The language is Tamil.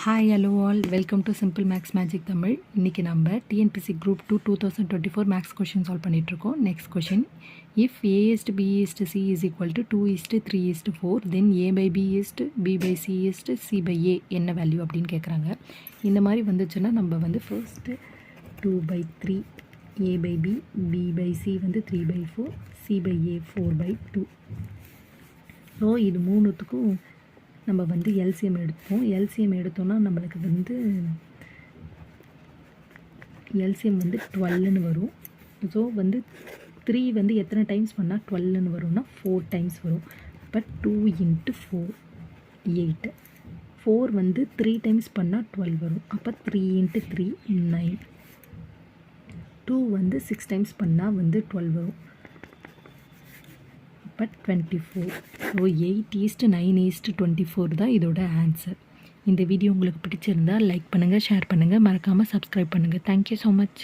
Hi hello all welcome to simple maths magic Tamil. இன்றைக்கி நம்ம TNPSC group 2024 maths question solve பண்ணிகிட்ருக்கோம். Next question, if A:B:C is equal to 2:3:4 then A/B/B/C/C/A என்ன வேல்யூ அப்படின்னு கேட்குறாங்க. இந்த மாதிரி வந்துச்சுன்னா நம்ம வந்து ஃபர்ஸ்ட்டு 2/3 A/B B/C வந்து 3/4 C/A 4/2. ஸோ இது மூணுத்துக்கும் நம்ம வந்து எல்சிஎம் எடுப்போம். எல்சிஎம் எடுத்தோன்னா நம்மளுக்கு வந்து எல்சிஎம் வந்து 12ன்னு வரும். ஸோ வந்து 3 வந்து எத்தனை டைம்ஸ் பண்ணால் 12ன்னு வரும்னா 4 டைம்ஸ் வரும். அப்போ 2 × 4 8. 4 வந்து 3 டைம்ஸ் பண்ணால் 12 வரும். அப்போ 3 × 3 9. 2 வந்து 6 டைம்ஸ் பண்ணால் வந்து 12 வரும். அப்போ 24. ஸோ 8:9:24 தான் இதோட ஆன்சர். இந்த வீடியோ உங்களுக்கு பிடிச்சிருந்தால் லைக் பண்ணுங்கள், ஷேர் பண்ணுங்கள், மறக்காமல் சப்ஸ்கிரைப் பண்ணுங்கள். Thank you so much.